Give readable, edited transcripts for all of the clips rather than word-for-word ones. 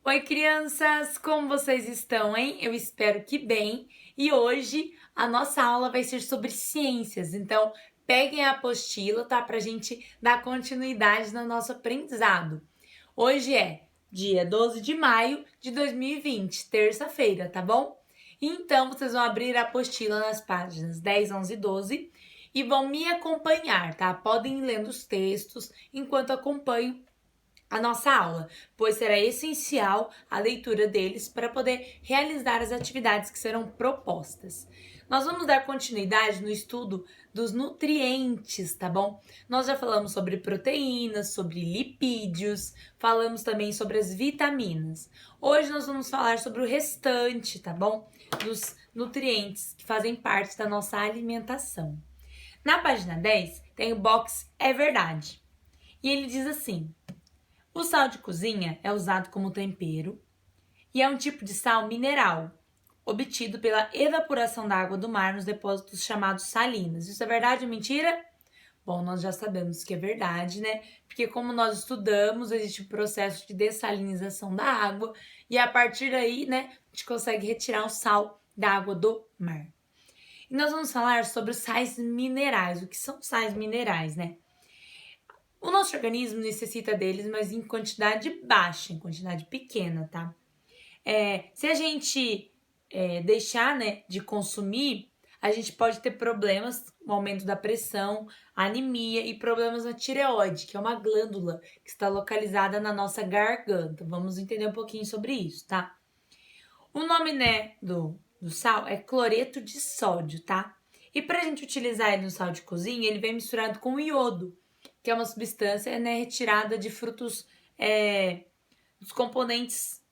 Oi, crianças! Como vocês estão, hein? Eu espero que bem. E hoje a nossa aula vai ser sobre ciências. Então, peguem a apostila, tá? Pra gente dar continuidade no nosso aprendizado. Hoje é dia 12 de maio de 2020, terça-feira, tá bom? Então, vocês vão abrir a apostila nas páginas 10, 11 e 12 e vão me acompanhar, tá? Podem ir lendo os textos enquanto acompanho a nossa aula, pois será essencial a leitura deles para poder realizar as atividades que serão propostas. Nós vamos dar continuidade no estudo dos nutrientes, tá bom? Nós já falamos sobre proteínas, sobre lipídios, falamos também sobre as vitaminas. Hoje nós vamos falar sobre o restante, tá bom? Dos nutrientes que fazem parte da nossa alimentação. Na página 10 tem o box É Verdade. E ele diz assim: o sal de cozinha é usado como tempero e é um tipo de sal mineral, obtido pela evaporação da água do mar nos depósitos chamados salinas. Isso é verdade ou mentira? Bom, nós já sabemos que é verdade, né? Porque como nós estudamos, existe o processo de dessalinização da água e a partir daí, né, a gente consegue retirar o sal da água do mar. E nós vamos falar sobre os sais minerais. O que são sais minerais, né? O nosso organismo necessita deles, mas em quantidade baixa, em quantidade pequena, tá? Se a gente deixar, né, de consumir, a gente pode ter problemas, o aumento da pressão, anemia e problemas na tireoide, que é uma glândula que está localizada na nossa garganta. Vamos entender um pouquinho sobre isso, tá? O nome, né, do sal é cloreto de sódio, tá? E para a gente utilizar ele no sal de cozinha, ele vem misturado com iodo, que é uma substância, né, retirada de frutos, dos componentes,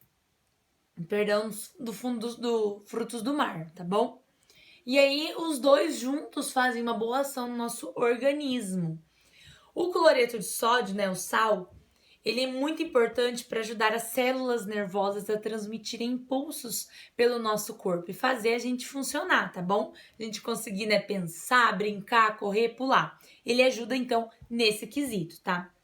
perdão, do fundo do frutos do mar, tá bom? E aí os dois juntos fazem uma boa ação no nosso organismo. O cloreto de sódio, né, o sal, ele é muito importante para ajudar as células nervosas a transmitirem impulsos pelo nosso corpo e fazer a gente funcionar, tá bom? A gente conseguir, né, pensar, brincar, correr, pular. Ele ajuda, então, nesse quesito, tá?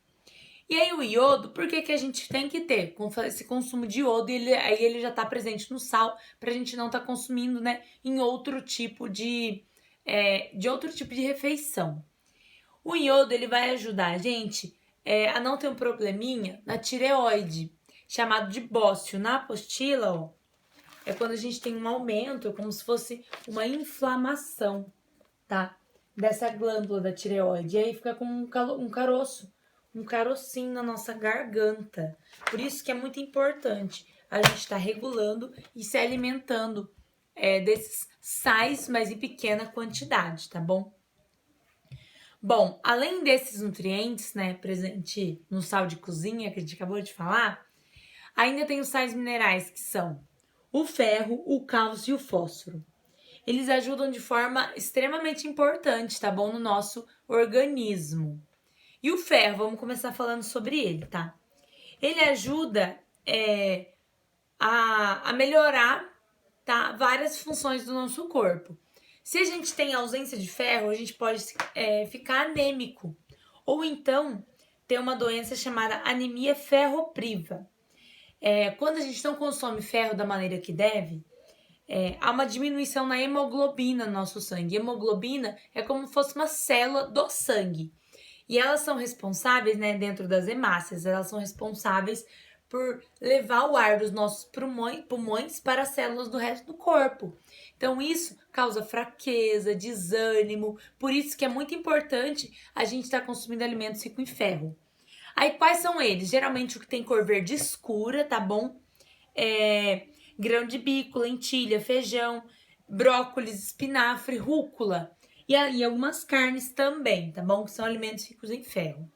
E aí o iodo, por que a gente tem que ter esse consumo de iodo? Aí ele já tá presente no sal, pra gente não tá consumindo, né, em outro tipo de outro tipo de refeição. O iodo, ele vai ajudar a gente a não ter um probleminha na tireoide, chamado de bócio. Na apostila, ó, é quando a gente tem um aumento, como se fosse uma inflamação, tá? Dessa glândula da tireoide. E aí fica com um caroço, um carocinho na nossa garganta. Por isso que é muito importante a gente estar regulando e se alimentando desses sais, mas em pequena quantidade, tá bom? Bom, além desses nutrientes, né, presente no sal de cozinha que a gente acabou de falar, ainda tem os sais minerais que são o ferro, o cálcio e o fósforo. Eles ajudam de forma extremamente importante, tá bom, no nosso organismo. E o ferro, vamos começar falando sobre ele, tá? Ele ajuda a melhorar, tá, várias funções do nosso corpo. Se a gente tem ausência de ferro, a gente pode ficar anêmico. Ou então ter uma doença chamada anemia ferropriva. Quando a gente não consome ferro da maneira que deve, há uma diminuição na hemoglobina no nosso sangue. Hemoglobina é como se fosse uma célula do sangue. E elas são responsáveis, né, dentro das hemácias, elas são responsáveis por levar o ar dos nossos pulmões para as células do resto do corpo. Então isso causa fraqueza, desânimo, por isso que é muito importante a gente estar consumindo alimentos ricos em ferro. Aí quais são eles? Geralmente o que tem cor verde escura, tá bom? Grão de bico, lentilha, feijão, brócolis, espinafre, rúcula. E aí algumas carnes também, tá bom? Que são alimentos ricos em ferro.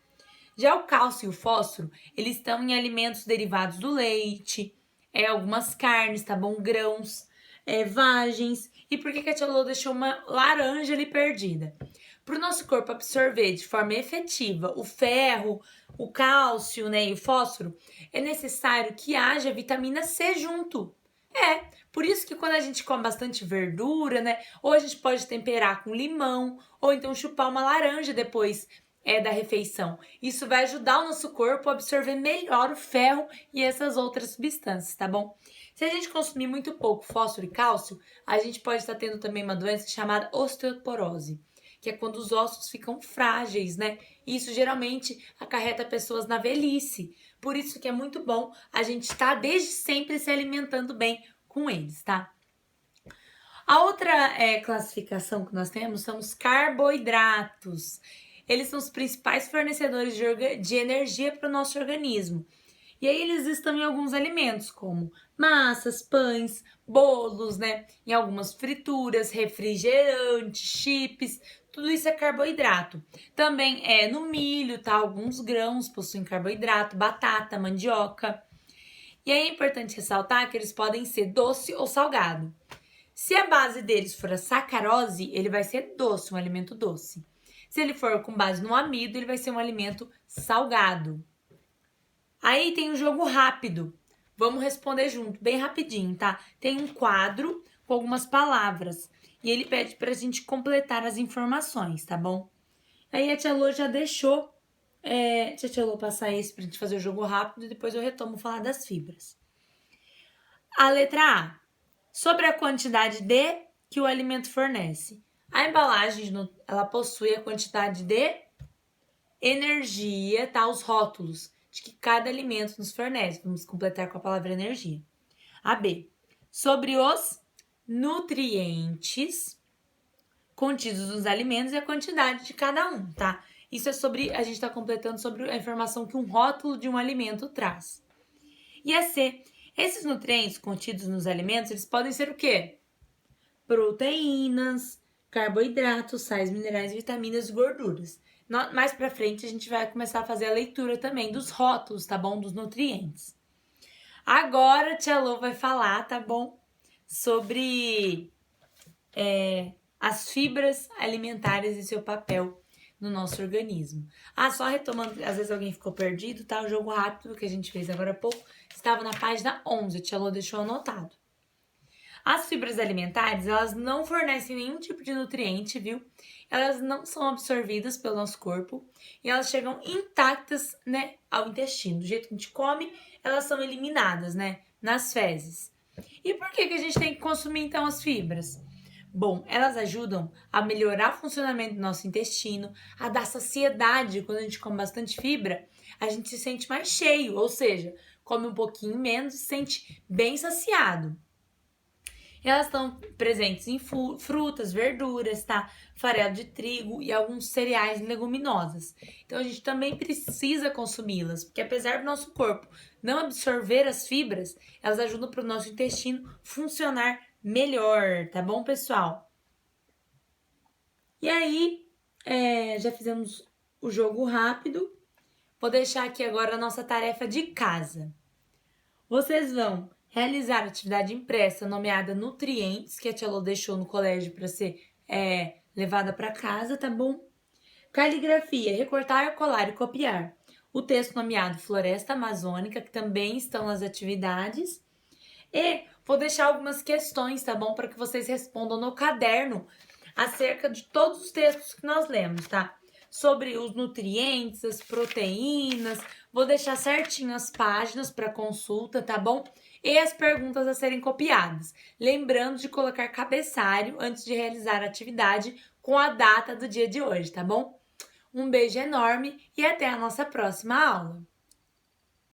Já o cálcio e o fósforo, eles estão em alimentos derivados do leite, algumas carnes, tá bom? Grãos, vagens. E por que a tia Lô deixou uma laranja ali perdida? Para o nosso corpo absorver de forma efetiva o ferro, o cálcio, né, e o fósforo, é necessário que haja vitamina C junto. Por isso que quando a gente come bastante verdura, né, ou a gente pode temperar com limão, ou então chupar uma laranja depois da refeição. Isso vai ajudar o nosso corpo a absorver melhor o ferro e essas outras substâncias, tá bom? Se a gente consumir muito pouco fósforo e cálcio, a gente pode estar tendo também uma doença chamada osteoporose, que é quando os ossos ficam frágeis, né? Isso geralmente acarreta pessoas na velhice. Por isso que é muito bom a gente estar desde sempre se alimentando bem com eles, tá? A outra classificação que nós temos são os carboidratos. Eles são os principais fornecedores de energia para o nosso organismo. E aí eles estão em alguns alimentos, como massas, pães, bolos, né? Em algumas frituras, refrigerantes, chips, tudo isso é carboidrato. Também é no milho, tá? Alguns grãos possuem carboidrato, batata, mandioca. E aí é importante ressaltar que eles podem ser doce ou salgado. Se a base deles for a sacarose, ele vai ser doce, um alimento doce. Se ele for com base no amido, ele vai ser um alimento salgado. Aí tem o jogo rápido. Vamos responder junto, bem rapidinho, tá? Tem um quadro com algumas palavras e ele pede pra gente completar as informações, tá bom? Aí a tia Lô já deixou. Deixa a tia Lô passar esse pra gente fazer o jogo rápido e depois eu retomo falar das fibras. A letra A. Sobre a quantidade de que o alimento fornece. A embalagem ela possui a quantidade de energia, tá? Os rótulos de que cada alimento nos fornece. Vamos completar com a palavra energia. A B. Sobre os nutrientes contidos nos alimentos e a quantidade de cada um, tá? Isso é sobre, a gente está completando sobre a informação que um rótulo de um alimento traz. E a C. Esses nutrientes contidos nos alimentos, eles podem ser o quê? Proteínas, carboidratos, sais minerais, vitaminas e gorduras. Mais pra frente a gente vai começar a fazer a leitura também dos rótulos, tá bom? Dos nutrientes. Agora a tia Lô vai falar, tá bom? Sobre as fibras alimentares e seu papel no nosso organismo. Só retomando, às vezes alguém ficou perdido, tá? O jogo rápido que a gente fez agora há pouco estava na página 11, a tia Lô deixou anotado. As fibras alimentares, elas não fornecem nenhum tipo de nutriente, viu? Elas não são absorvidas pelo nosso corpo e elas chegam intactas, né, ao intestino. Do jeito que a gente come, elas são eliminadas, né, nas fezes. E por que a gente tem que consumir, então, as fibras? Bom, elas ajudam a melhorar o funcionamento do nosso intestino, a dar saciedade. Quando a gente come bastante fibra, a gente se sente mais cheio, ou seja, come um pouquinho menos e se sente bem saciado. Elas estão presentes em frutas, verduras, tá? Farelo de trigo e alguns cereais e leguminosas. Então a gente também precisa consumi-las, porque apesar do nosso corpo não absorver as fibras, elas ajudam para o nosso intestino funcionar melhor, tá bom, pessoal? E aí, já fizemos o jogo rápido. Vou deixar aqui agora a nossa tarefa de casa. Vocês vão realizar a atividade impressa nomeada Nutrientes, que a tia Lô deixou no colégio para ser levada para casa, tá bom? Caligrafia, recortar, colar e copiar. O texto nomeado Floresta Amazônica, que também estão nas atividades. E vou deixar algumas questões, tá bom? Para que vocês respondam no caderno acerca de todos os textos que nós lemos, tá? Sobre os nutrientes, as proteínas. Vou deixar certinho as páginas para consulta, tá bom? E as perguntas a serem copiadas. Lembrando de colocar cabeçalho antes de realizar a atividade com a data do dia de hoje, tá bom? Um beijo enorme e até a nossa próxima aula!